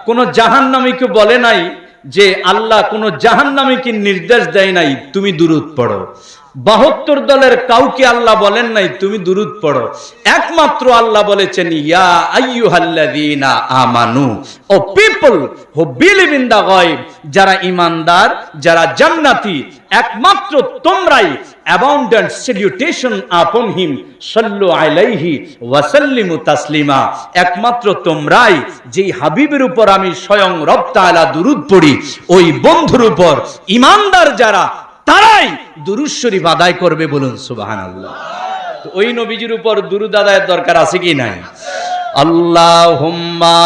কোন জাহান্নামীকে বলে নাই যে আল্লাহ কোন জাহান্নামীকে নির্দেশ দেয় নাই তুমি দুরূদ পড়ো। 72 দলের কাউকে আল্লাহ বলেন নাই তুমি দুরূদ পড়ো। একমাত্র আল্লাহ বলেছেন ইয়া আইয়ুহাল্লাযীনা আমানু, ও people who believe in the গায়ব, যারা ঈমানদার, যারা জান্নাতি, একমাত্র তোমরাই abundant salutation upon him sallu alayhi wa sallimu taslima, একমাত্র তোমরাই যেই হাবিবের উপর আমি স্বয়ং রব তাআলা দুরূদ পড়ি ওই বন্ধুর উপর ঈমানদার যারা তারাই দুরূদ শরীফ আদায় করবে, বলুন সুবহানাল্লাহ। তো ওই নবীজির উপর দুরূদ আদায়ের দরকার আছে কি নাই? আল্লাহুম্মা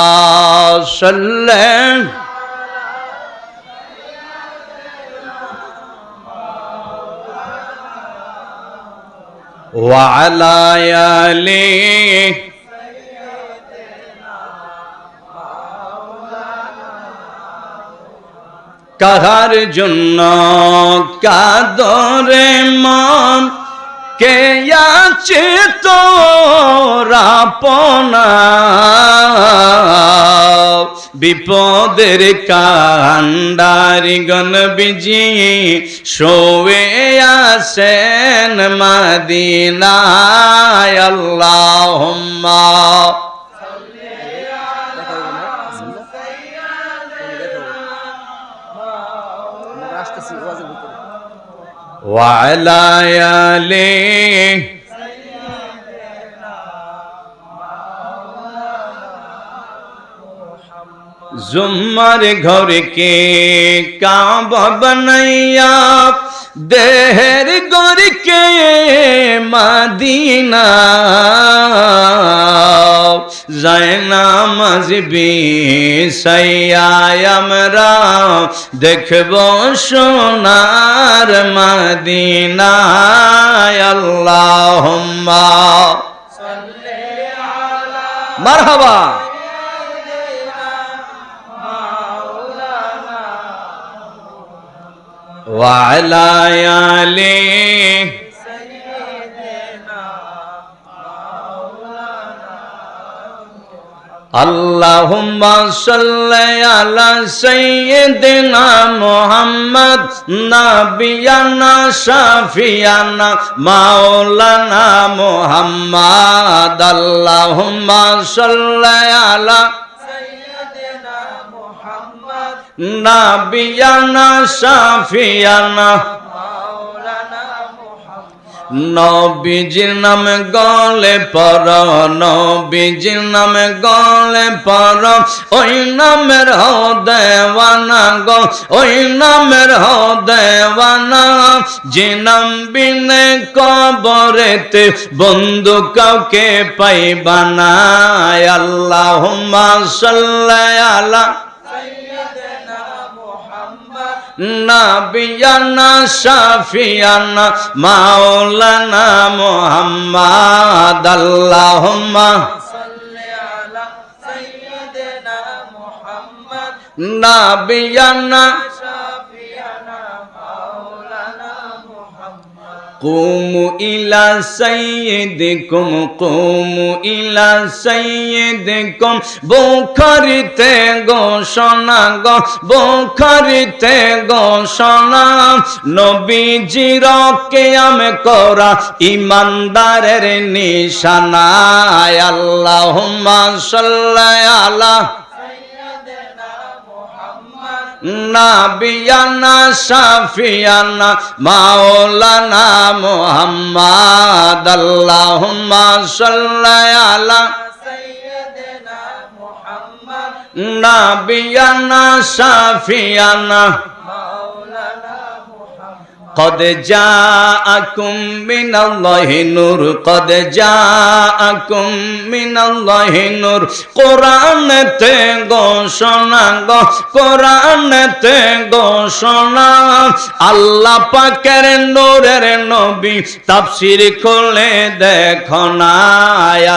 সাল্লি ওয়া আলা আলি কাহার জন্য কাদরে মন কে আছে তোরা আপনা, বিপদের কান্ডারি গনবিজি শোয়ে আসেন মদিনায়। আল্লাহুম্মা ওয়া আলা আলি जुम्मर घर के काबा बनैया देहर घर के मदीना, जायना मजबी सैया हमरा देखबो सोनार मदीना। अल्लाहुम्मा मरहबा वा अला आली अल्लाहुम्मा सल्ली अला सय्यिदिना मुहम्मद नबियना शफियाना मौलाना मुहम्मद। अल्लाहुम्मा सल्ली अला नबियना शफियाना নবীজির নাম গলে পর, নবীজির নাম গলে পর, ওই নামের হও দেওয়ানা গো, ওই নামের হও দেওয়ানা। যে নাম বিনে কবরেতে বন্ধু কাউকে পাইবা না। আল্লাহুম্মা সাল্লি আলা নবিয়ানা শাফিয়ানা মাওলানা মুহাম্মদ। আল্লাহুম্মা সাল্লি আলা সাইয়্যিদিনা মুহাম্মদ নবিয়ানা শাফিয়ানা মাওলানা মুহাম্মদ। কুমু ইলা সাইয়্যিদিকুম, কুমু ইলা সাইয়্যিদিকুম, বুখারীতে ঘোষণা গো, বুখারীতে ঘোষণা। নবীজির কিয়াম করা ঈমানদারের নিশানা। আল্লাহুম্মা সাল্লি আলা নবিয়ানা শাফিয়ানা মাওলানা মুহাম্মদ। আল্লাহুম্মা সাল্লি আলা সাইয়্যিদিনা মুহাম্মদ নবিয়ানা শাফিয়ানা মাওলানা মুহাম্মদ। قد جاءكم من الله نور, قد جاءكم من الله نور। কোরআনেতে ঘোষণা গো, কোরআনেতে ঘোষণা। আল্লাহ পাকের নূরের নবী তাফসীর খুলে দেখো না।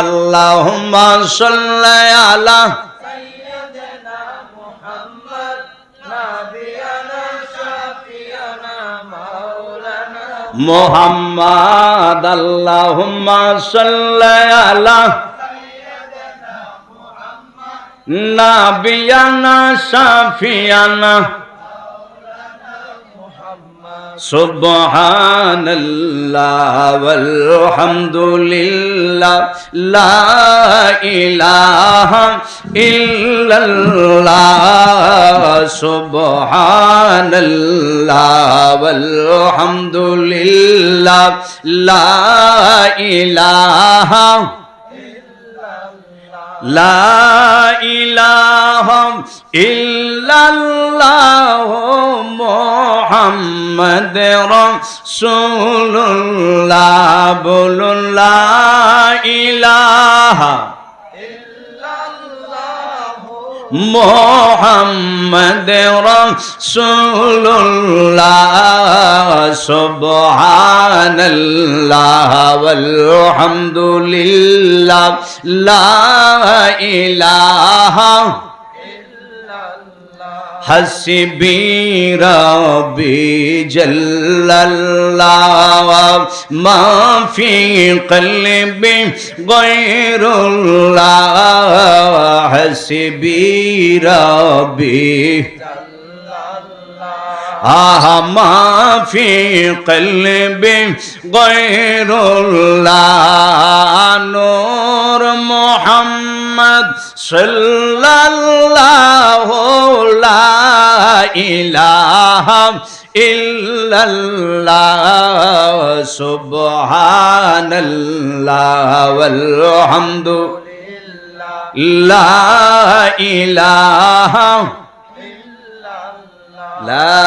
আল্লাহুম্মা সাল্লি আলা সাইয়্যিদিনা মুহাম্মদ নবিয়ানা শাফিয়ানা মাওলানা মুহাম্মদ। আল্লাহুম্মা সাল্লি আলা সাইয়্যিদিনা মুহাম্মদ নাবিয়ানা শাফিয়ানা সুবহানাল্লাহ ওয়ালহামদুলিল্লাহ লা ইলাহা ইল্লাল্লাহ সুবহানাল্লাহ ওয়ালহামদুলিল্লাহ লা ইলাহা লা ইলাহা ইল্লাল্লাহ মুহাম্মাদুর রাসূলুল্লাহ বলুন লা ইলাহা মুহাম্মাদুর রাসূলুল্লাহ সুবহানাল্লাহ ওয়ালহামদুলিল্লাহ লা ইলাহা হাসবি রাব্বি জাল্লাল্লাহ মা ফি কলবি গায়রুল্লাহ হাসবি রাব্বি মা ফি কলবি গায়রুল্লাহ নূর মুহাম্মদ সাল্লাল্লাহু লা ইলাহা ইল্লাল্লাহ সুবহানাল্লাহ ওয়ালহামদুলিল্লাহ লা ইলাহা লা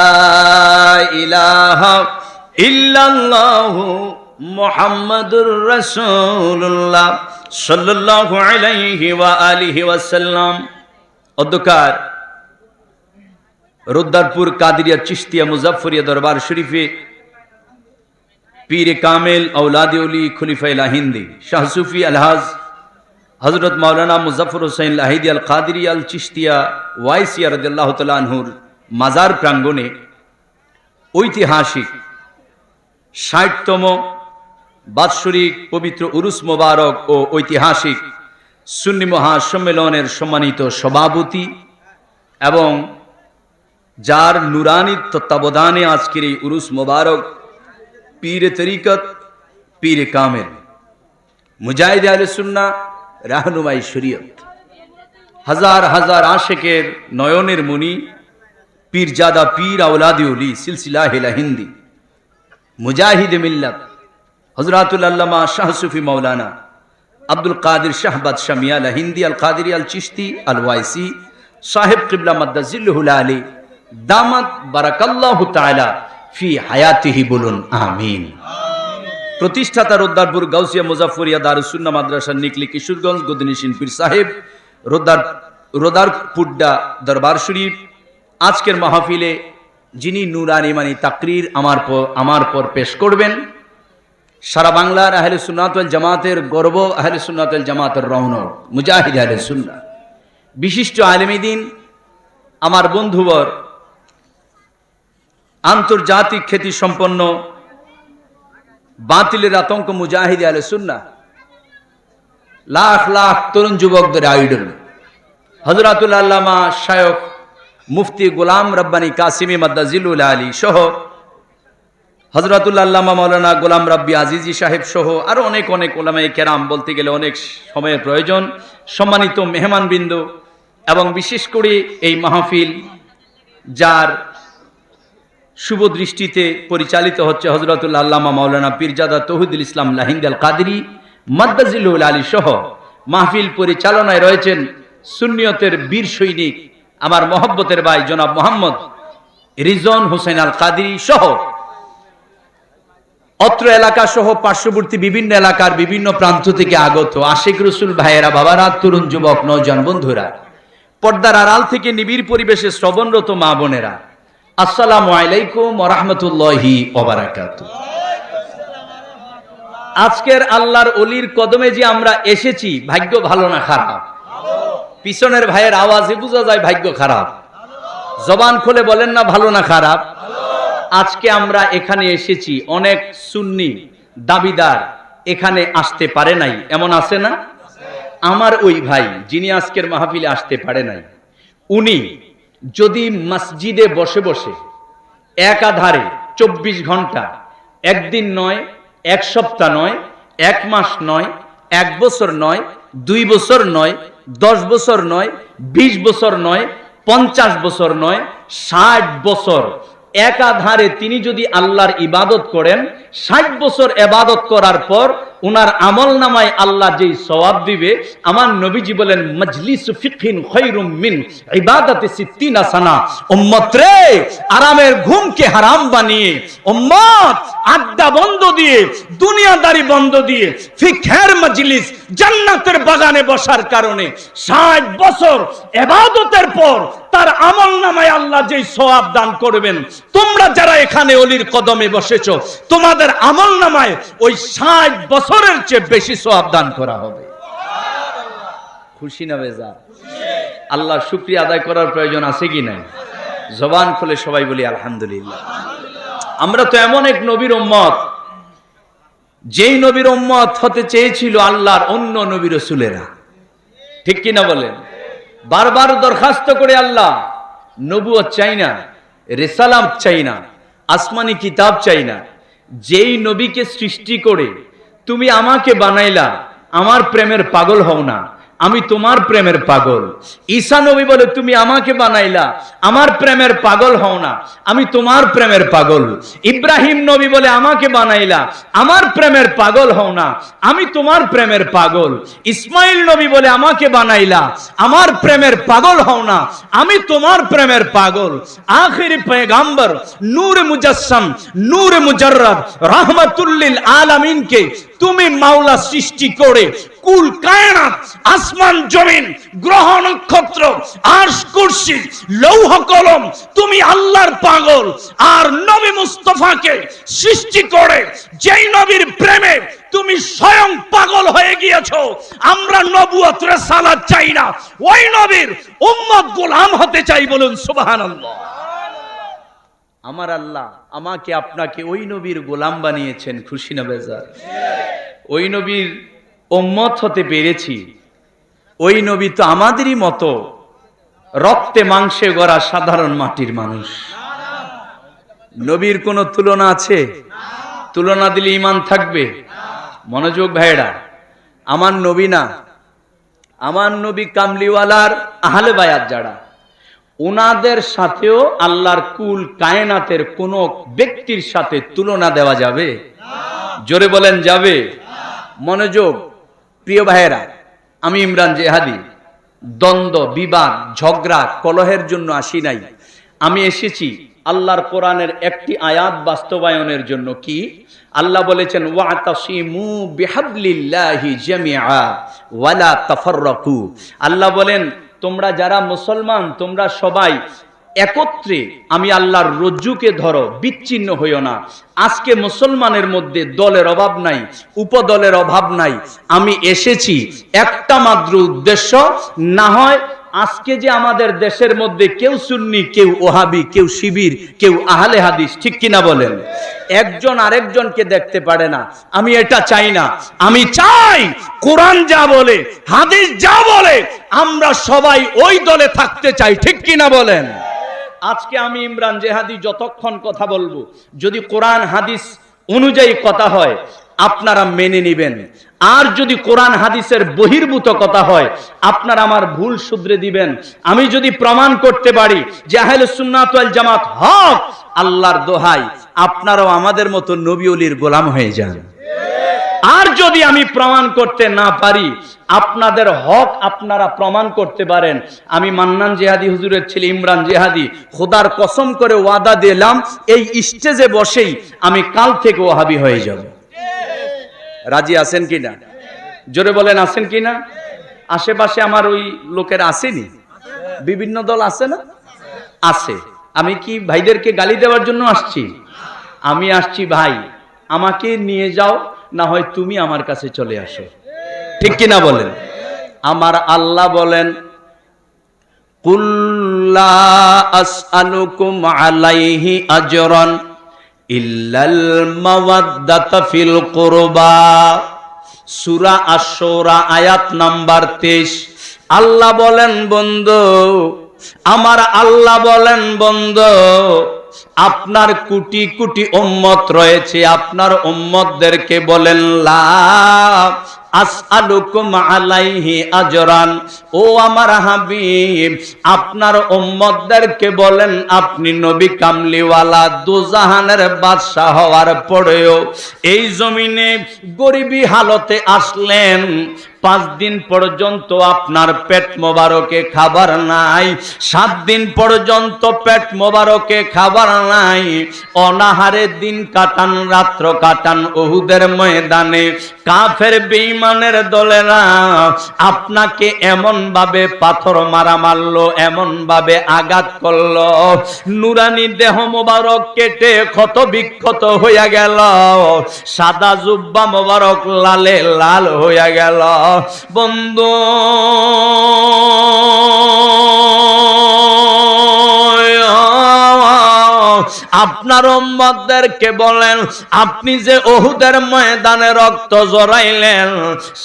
ইলাহা ইল্লাল্লাহু মুহাম্মাদুর রাসূলুল্লাহ সাল্লাল্লাহু আলাইহি ওয়া আলিহি ওয়াসাল্লাম। অধ্যকার রুদ্দারপুর কাদিরিয়া চিশতিয়া মুজাফফরিয়া দরবার শরীফে পীর কামেল औलाद ওলি খলিফা লাহিন্দি শাহ সুফি আলহাজ হযরত মাওলানা মুজাফফর হোসেন লাহিদি আল কাদিরি আল চিশতিয়া ওয়াইসিয়া রাদিয়াল্লাহু তাআলা আনহুর মাজার প্রাঙ্গণে ঐতিহাসিক ৬০তম বাৎসরিক পবিত্র উরুস মোবারক ও ঐতিহাসিক সুন্নি মহাসম্মেলনের সম্মানিত সভাপতি এবং যার নুরানি তত্ত্বাবধানে আজকের এই উরুস মোবারক পীর তরিকত পীর কামেল মুজাহিদ আহলে সুন্নাহ রাহনুমাই শরীয়ত হাজার হাজার আশেকের নয়নের মণি পীরজাদা পীর औलाद ওলি সিলসিলাহ লাহিন্দি মুজাহিদ মিল্লাত হযরতুল আল্লামা শাহ সুফি মাওলানা আব্দুল কাদের শাহবাদ শামিয়া লাহিন্দি আল কাদিরি আল চিশতি আল ওয়াইসি সাহেব কিবলা মাদ্দাজিল্লুহুল আলী দামাত বারাকাল্লাহু তাআলা ফি হায়াতিহি বলুন আমিন। প্রতিষ্ঠাতা রোদ্দারপুর গাউসিয়া মুজাফফরিয়া দারুস সুন্নাহ মাদ্রাসা নিকলি কিশোরগঞ্জ গদিনিশিন পীর সাহেব রোদারপুড্ডা দরবার শরীফ। আজকের মাহফিলে যিনি নুরানি মানি তাকরীর আমার পর পেশ করবেন, সারা বাংলার আহলে সুন্নাত ওয়াল জামাতের গর্ব, আহলে সুন্নাত ওয়াল জামাতের রৌনক, মুজাহিদ আহলে সুন্নাহ, বিশিষ্ট আলেমী দ্বীন, আমার বন্ধুবর, আন্তর্জাতিক খ্যাতি সম্পন্ন বাতিলের আতঙ্ক মুজাহিদ আহলে সুন্নাহ, লাখ লাখ তরুণ যুবকদের আইডল হযরতুল আল্লামা শায়খ মুফতি গোলাম রব্বানী কাসিমি মাদ্দাজিলুল আলী সহ হযরতুল আল্লামা মাওলানা গোলাম রাব্বি আজিজি সাহেব সহ আরো অনেক অনেক ওলামায়ে কেরাম, বলতে গেলে অনেক সময়ের প্রয়োজন, সম্মানিত মেহমানবৃন্দ এবং বিশেষ করে এই মাহফিল যার শুভ দৃষ্টিতে পরিচালিত হচ্ছে হযরতুল আল্লামা মাওলানা পীরজাদা তৌহিদুল ইসলাম লাহিন্দি আল কাদিরি মাদ্দাজিলুল আলী সহ মাহফিল পরিচালনায় রয়েছেন সুন্নিয়তের বীর সৈনিক আমার মহব্বতের ভাই জনাব মোহাম্মদ রিজন হোসেন আল কাদিরি সহ অত্র এলাকা সহ পার্শ্ববর্তী বিভিন্ন এলাকার বিভিন্ন প্রান্ত থেকে আগত আশিক রসুল ভাইয়েরা, বাবারা, তরুণ যুবক নওজোয়ান বন্ধুরা, পর্দার আড়াল থেকে নিবিড় পরিবেশে শ্রবণরত মা বোনেরা, আসসালামু আলাইকুম ওয়া রাহমাতুল্লাহি ওয়া বারাকাতুহু। আজকের আল্লাহর ওলির কদমে যে আমরা এসেছি, ভাগ্য ভালো না খারাপ? পিছনের ভাইয়ের আওয়াজে বোঝা যায় ভাগ্য খারাপ। জবান খুলে বলেন না ভালো না খারাপ? আজকে আমরা এখানে এসেছি, অনেক সুন্নি দাবিদার এখানে আসতে পারে নাই, এমন আছে না? আমার ওই ভাই যিনি আজকের মাহফিলে আসতে পারে নাই, উনি যদি মসজিদে বসে বসে একাধারে 24 ঘন্টা, একদিন নয়, এক সপ্তাহ নয়, এক মাস নয়, এক বছর নয়, 2 বছর নয়, 10 বছর নয়, 20 বছর নয়, 50 বছর নয়, 60 বছর একাধারে তিনি যদি আল্লাহর ইবাদত করেন, 60 বছর ইবাদত করার পর উনার আমল নামায় আল্লাহ যেই সওয়াব দিবে, আমার নবীজি বলেন মাজলিসু ফিকহিন খায়রুম মিন ইবাদাতি 60 সানা। উম্মত রে, আরামের ঘুমকে হারাম বানিয়ে, উম্মত আড্ডা বন্ধ দিয়ে, দুনিয়াদারি বন্ধ দিয়ে ফিকহের মজলিস, জান্নাতের বাগানে বসার কারণে 60 বছর ইবাদতের পর তার আমল নামায় আল্লাহ যেই সওয়াব দান করবেন, তোমরা যারা এখানে অলির কদমে বসেছো, তোমাদের আমল নামায় ওই 60 বছরের চেয়ে বেশি সওয়াব দান করা হবে। খুশি না বেজার? আল্লাহর শুকরিয়া আদায় করার প্রয়োজন আছে কি নাই? জবান খুলে সবাই বলি আলহামদুলিল্লাহ। আমরা তো এমন এক নবীর উম্মত, যেই নবীর উম্মত হতে চেয়েছিল আল্লাহর অন্য নবী রাসূলেরা, ঠিক কি না বলেন? বারবার দরখাস্ত করে আল্লাহ, নবুয়ত চাই না, রিসালাত চাই না, আসমানি কিতাব চাই না, যেই নবীকে সৃষ্টি করে তুমি আমাকে বানাইলা, আমার প্রেমের পাগল হও না, আমি তোমার প্রেমের পাগল। ঈসা নবী বলে তুমি আমাকে বানাইলা, আমার প্রেমের পাগল হও না, আমি তোমার প্রেমের পাগল। ইব্রাহিম নবী বলে আমাকে বানাইলা, আমার প্রেমের পাগল হও না, আমি তোমার প্রেমের পাগল। ইসমাইল নবী বলে আমাকে বানাইলা, আমার প্রেমের পাগল হও না, আমি তোমার প্রেমের পাগল। আখিরি পয়গাম্বর নূর মুজাসসাম, নূর মুজাররদ, রাহমাতুল লিল আলামিনকে তুমি মাওলা সৃষ্টি করে কুল কায়নাত, আসমান জমিন, গ্রহ নক্ষত্র, আরশ কুরসি, লৌহ কলম, তুমি আল্লাহর পাগল। আর নবী মুস্তাফাকে সৃষ্টি করে যেই নবীর প্রেমে তুমি স্বয়ং পাগল হয়ে গিয়েছো, আমরা নবুয়ত রিসালাত চাই না, ওই নবীর উম্মত গোলাম হতে চাই। বলুন সুবহানাল্লাহ। আমার আল্লাহ আমাকে আপনাকে ওই নবীর গোলাম বানিয়েছেন। খুশি না বেজার? ওই নবীর উম্মত হতে পেরেছি। ওই নবী তো আমাদেরই মতো রক্তে মাংসে গড়া সাধারণ মাটির মানুষ। নবীর কোনো তুলনা আছে? তুলনা দিলে ঈমান থাকবে? মনোযোগ ভাইরা, আমার নবী না, আমার নবী কামলিওয়ালার আহলে বায়াত যারা, ওনাদের সাথেও আল্লাহর কুল কায়নাতের কোন ব্যক্তির সাথে তুলনা দেওয়া যাবে? জোরে বলেন যাবে? মনোযোগ প্রিয় ভাইয়েরা, আমি ইমরান জেহাদি দ্বন্দ্ব, বিবাদ, ঝগড়া, কলহের জন্য আসি নাই। আমি এসেছি আল্লাহর কোরআনের একটি আয়াত বাস্তবায়নের জন্য। কি আল্লাহ বলেছেন? ওয়াতাসিমু বিহাবলিল্লাহি জামিআ ওয়ালা তাফাররাকু। আল্লাহ বলেন তোমরা যারা মুসলমান, তোমরা সবাই একত্রে আমি আল্লাহর রজ্জুকে ধরো, বিচ্ছিন্ন হইও না। আজকে মুসলমানের মধ্যে দলের অভাব নাই, উপদলের অভাব নাই। আমি এসেছি একটা মাত্র উদ্দেশ্য, না হয় আজকে যে আমাদের দেশের মধ্যে কেউ সুন্নি, কেউ ওহাবি, কেউ শিবির, কেউ আহলে হাদিস, ঠিক কিনা বলেন? একজন আরেকজনকে দেখতে পারে না। আমি এটা চাই না। আমি চাই কোরআন যা বলে, হাদিস যা বলে, আমরা সবাই ওই দলে থাকতে চাই, ঠিক কিনা বলেন? আজকে আমি ইমরান জেহাদি যতক্ষণ কথা বলবো, যদি কোরআন হাদিস অনুযায়ী কথা হয় আপনারা মেনে নেবেন, আর যদি কোরআন হাদিসের বহির্ভূত কথা হয় আপনারা আমার ভুল শুধরে দিবেন। আমি যদি প্রমাণ করতে পারি যে আহলে সুন্নাত ওয়াল জামাত হক, আল্লাহর দোহাই আপনারাও আমাদের মতো নবী ওলির গোলাম হয়ে যান। আর যদি আমি প্রমাণ করতে না পারি, আপনাদের হক আপনারা প্রমাণ করতে পারেন। আমি মান্নান জেহাদি হুজুরের ছেলে ইমরান জেহাদি খোদার কসম করে ওয়াদা দিলাম, এই স্টেজে বসেই আমি কাল থেকে ওয়াহাবি হয়ে যাব। রাজি আছেন কিনা? জোরে বলেন আছেন কিনা? আশেপাশে আমার ওই লোকের আসেনি? বিভিন্ন দল আছে না? আছে। আমি কি ভাইদেরকে গালি দেওয়ার জন্য আসছি? আমি আসছি ভাই আমাকে নিয়ে যাও, না হয় তুমি আমার কাছে চলে আসো, ঠিক কিনা বলেন? আমার আল্লাহ বলেন কুল লা আসআলুকুম আলাইহি আজরান ইল্লাল মাওয়াদ্দাতা ফিল কুরবা। সূরা আশ-শুরা আয়াত নাম্বার 23। আল্লাহ বলেন বন্ধু, আমার আল্লাহ বলেন বন্ধু, আপনার কোটি কোটি উম্মত রয়েছে, আপনার উম্মতদেরকে বলেন লা আসআলুকুম আলাইহি আজরান, ও আমার হাবিব আপনার উম্মতদেরকে বলেন আপনি নবী কামলিওয়ালা দুজাহানের বাদশা হওয়ার পরেও এই জমিনে গরিবী হালতে আসলেন, 5 দিন পর্যন্ত আপনার পেট মোবারকে খাবার নাই, 7 দিন পর্যন্ত পেট মোবারকে খাবার নাই, অনাহারে দিন কাটান রাত্র কাটান উহুদের ময়দানে। কাফের বেঈমানের দলেরা আপনাকে এমন ভাবে পাথর মারা মারলো, এমন ভাবে আঘাত করলো, নুরানি দেহ মোবারক কেটে ক্ষত বিক্ষত হইয়া গেল, সাদা জুব্বা মোবারক লালে লাল হইয়া গেল। বন্ধু আপনার উম্মতদেরকে বলেন আপনি যে উহুদের ময়দানে রক্ত জড়াইলেন,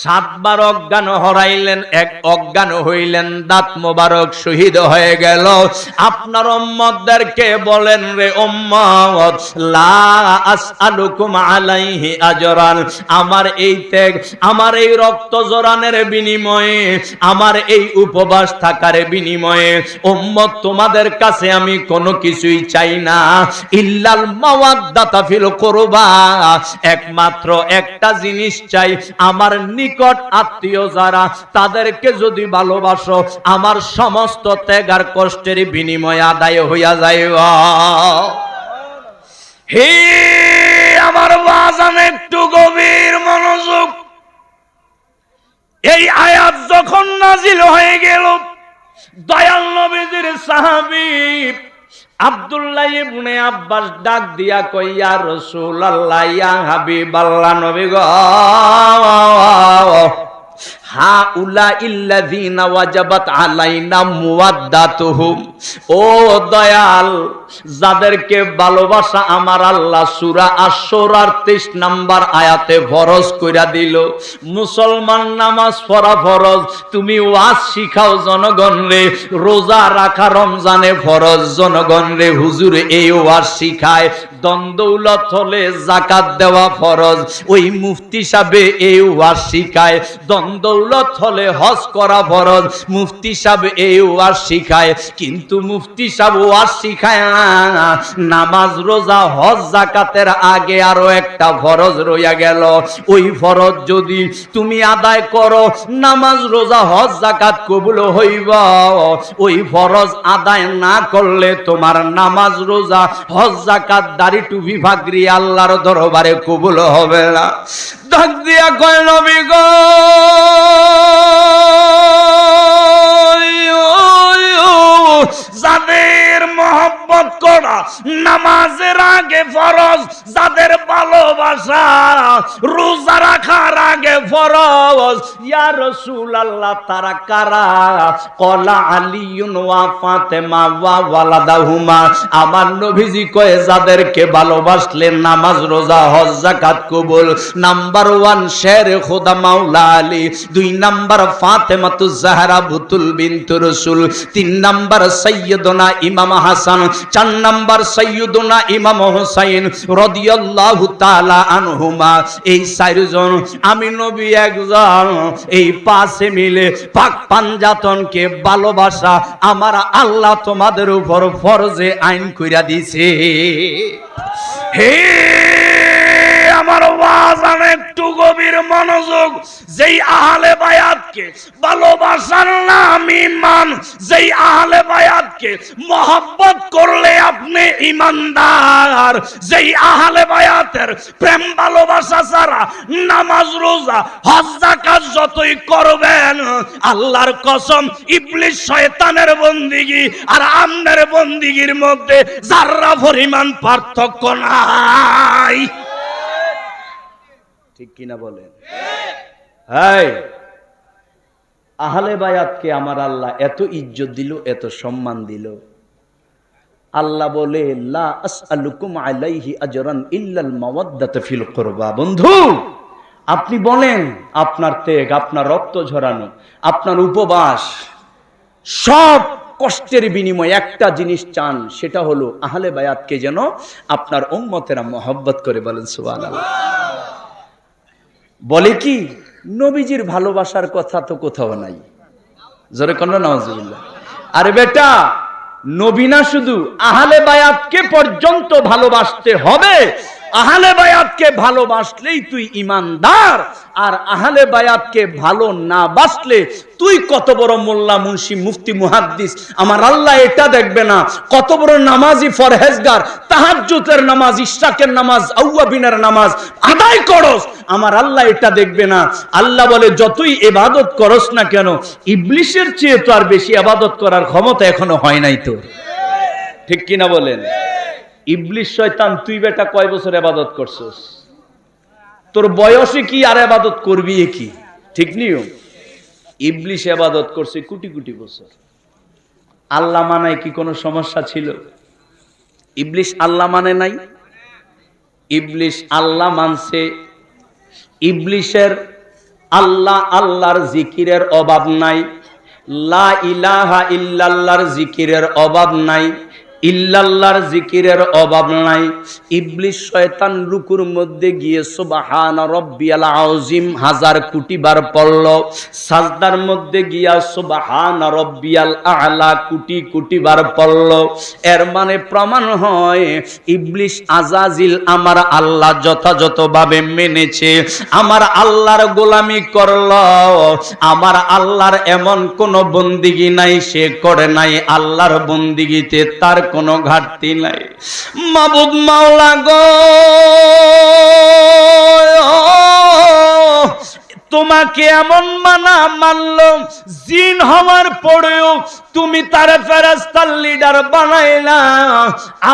7 বার অজ্ঞান হারাইলেন, এক অজ্ঞান হইলেন, দাঁত মোবারক শহীদ হয়ে গেল। আপনার উম্মতদেরকে বলেন রে উম্মত লা আসআলুকুম আলাইহি আজরান, আমার এই ত্যাগ, আমার এই রক্ত জড়ানোর বিনিময়ে, আমার এই উপবাস থাকার বিনিময়ে উম্মত তোমাদের কাছে আমি কোনো কিছুই চাই না, ইল্লাল মাওয়াদ্দাতা ফিল কুরবা, একমাত্র একটা জিনিস চাই, আমার নিকট আত্মীয় যারা তাদেরকে যদি ভালোবাসো আমার সমস্ত ত্যাগ আর কষ্টের বিনিময় আদায় হইয়া যাইব। হে আমার বাজান একটু গভীর মনোযোগ। এই আয়াত যখন নাজিল হয়ে গেল, দয়াল নবীজির সাহাবী আব্দুল্লাহ ইবনে আব্বাস ডাক দিয়া কই ইয়া রাসূলুল্লাহ ইয়া হাবিবাল্লাহ, নবী গো হা উলা ইল্লাযিনা ওয়াজাবাত আলাইনা মুওয়াদ্দাতুহুম, ও দয়াল যাদেরকে ভালোবাসা আমার আল্লাহ সূরা আশ-শুরার 23 নাম্বার আয়াতে ফরজ কইরা দিল। মুসলমান নামাজ পড়া ফরজ, তুমি ওয়াজ শিখাও জনগণ রে, রোজা রাখা রমজানে ফরজ জনগণ রে, হুজুর এই ওয়াজ শিখায়, দন্দৌলত হলে যাকাত দেওয়া ফরজ, ওই মুফতি সাহেব এই ওয়াজ শিখায়, দন্দৌলত হলে হজ করা ফরজ, মুফতি সাহেব এই ওয়াজ শিখায়। কিন্তু মুফতি সাহেব ওয়াজ শিখায় না, নামাজ রোজা হজ যাকাতের আগে আরো একটা ফরজ রইয়া গেল, ওই ফরজ যদি তুমি আদায় করো নামাজ রোজা হজ যাকাত কবুল হইব, ওই ফরজ আদায় না করলে তোমার নামাজ রোজা হজ যাকাত দাড়ি টুপি ফাগরি আল্লাহর দরবারে কবুল হবে না। ডাক দিয়া কয় নবী গো যাদের মহব্বত করা নামাজের আগে ফরজ, যাদের ভালোবাসা রোজা রাখার আগে ফরজ, ইয়া রাসূলুল্লাহ তারা কারা? ক্বালা আলিয়ুন ওয়া ফাতেমা ওয়া ওয়ালাদাহুমা, আমার নবীজি কয় যাদেরকে ভালোবাসলে নামাজ রোজা হজ যাকাত কবুল। নাম্বার 1 শের খোদা মাওলা আলী, 2 নাম্বার ফাতেমাতুজ জাহরা বুতুল বিনতুর রাসূল, 3 নাম্বার সাইয়্যিদুনা ইমাম হাসান, 4 নাম্বার সাইয়্যিদুনা ইমাম হুসাইন রাদিয়াল্লাহু তাআলা আনহুমা। এই 4 জন আমি নবী একজন, এই 5 মিলে পাক পাঞ্জাতনকে ভালোবাসা আমার আল্লাহ তোমাদের উপর ফরজে আইন কইরা দিয়েছে। হে আমার ওয়াজান একটু গভীর মনোযোগ। যেই আহলে বায়াতকে ভালোবাসার নাম ঈমান, যেই আহলে বায়াতকে মহব্বত করলে আপনি ঈমানদার, যেই আহলে বায়াতের প্রেম ভালোবাসা ছাড়া নামাজ রোজা হজ যাকাত যতই করবেন, আল্লাহর কসম ইবলিস শয়তানের বন্দিগি আর আমনের বন্দিগির মধ্যে যাররা পরিমাণ পার্থক্য নাই। ঠিক কিনা বলেন? হাই আহলে বায়াতকে আমার আল্লাহ এত ইজ্জত দিল, এত সম্মান দিল। আল্লাহ বলে লা আসআলুকুম আলাইহি আজরান ইল্লাল মাওয়াদ্দাতা ফিল কুরবা। বন্ধু আপনি বলেন আপনার ত্যাগ, আপনার রক্ত ঝরানো, আপনার উপবাস, সব কষ্টের বিনিময়ে একটা জিনিস চান, সেটা হলো আহলে বায়াতকে যেন আপনার উম্মতেরা মহব্বত করে। বলেন সুবহানাল্লাহ। বলে কি নবীজির ভালোবাসার কথা তো কোথাও নাই, জোরে কোন নাউজুবিল্লাহ। আরে বেটা, নবী না, শুধু আহলে বায়াতকে পর্যন্ত ভালোবাসতে হবে। আহলে বায়াতকে ভালোবাসলেই তুই ইমানদার, আর আহলে বায়াতকে ভালো না বাসলে তুই কত বড় মোল্লা, মুন্সি, মুফতি, মুহাদ্দিস, আমার আল্লাহ এটা দেখবে না। কত বড় নামাজি, ফরহেজগার, তাহাজ্জুদের নামাজ, ইশরাকের নামাজ, আউয়াবিনের নামাজ আদায় করস, আমার আল্লাহ এটা দেখবে না। আল্লাহ বলে যতই ইবাদত করস না কেন, ইবলিসের চেয়ে তো আর বেশি ইবাদত করার ক্ষমতা এখনো হয় নাই তোর। ঠিক কিনা বলেন? ইবলিস শয়তান, তুই বেটা কয় বছর ইবাদত করছস? তোর বয়সে কি আর ইবাদত করবি কি? ঠিক নিও। ইবলিস ইবাদত করছে কোটি কোটি বছর। আল্লাহ মানায় কি কোনো সমস্যা ছিল? ইবলিস আল্লাহ মানে নাই? ইবলিস আল্লাহ মানছে। ইবলিসের আল্লাহর জিকিরের অভাব নাই, লা ইলাহা ইল্লাল্লাহর জিকিরের অভাব নাই, ইল্লাল্লাহর জিকিরের অভাব নাই। ইবলিস শয়তান রুকুর মধ্যে গিয়ে সুবহানা রাব্বিয়াল আযীম 1000 কোটি বার পড়ল, সাজদার মধ্যে গিয়া সুবহানা রাব্বিয়াল আ'লা কোটি কোটি বার পড়ল। এর মানে প্রমাণ হয় ইবলিস আজাজিল আমার আল্লাহ যথাযথভাবে মেনেছে, আমার আল্লাহর গোলামি করল। আমার আল্লাহর এমন কোন বন্দিগি নাই সে করে নাই, আল্লাহর বন্দিগিতে তার কোনো ঘাটতি নাই। মাবুদ মাওলা গো, তোমাকে এমন মানলো, জিন হওয়ার পরেও তুমি তারে ফেরেশতার লিডার বানাইলা,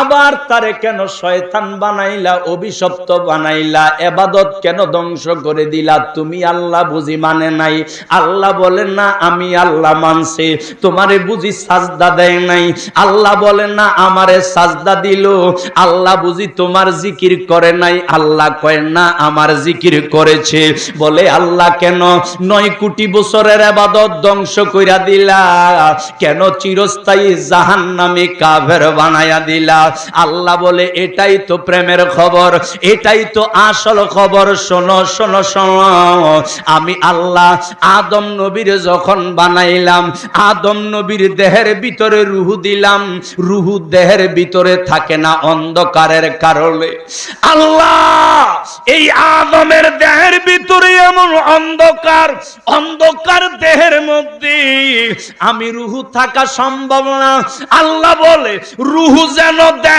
আবার তারে কেন শয়তান বানাইলা, অভিশপ্ত বানাইলা, ইবাদত কেন ধ্বংস করে দিলা? তুমি আল্লাহ বুঝি মানে নাই? আল্লাহ বলেন না আমি আল্লাহ মানছি, তোমারে বুঝি সাজদা দেয় নাই? আল্লাহ বলেন না আমারে সাজদা দিল। আল্লাহ বুঝি তোমার জিকির করে নাই? আল্লাহ কয় না আমার জিকির করেছে। বলে আল্লাহ কেন 9 কোটি বছরের ইবাদত ধ্বংস কইরা দিলা? কেন চিরস্থায়ী জাহান্নামী কাফের বানায়া দিলা? আল্লাহ বলে এটাই তো প্রেমের খবর, এটাই তো আসল খবর। শোনো শোনো শোনো, আমি আল্লাহ আদম নবীর যখন বানাইলাম, আদম নবীর দেহের ভিতরে রূহ দিলাম, রূহ দেহের ভিতরে থাকে না অন্ধকারের কারণে। আল্লাহ এই আদমের দেহের ভিতরে এমন অন্ধকার, অন্ধকার দেহের মধ্যে আমি রূহ থাকা সম্ভব না। আল্লাহ বলে রূহ যেন দেহ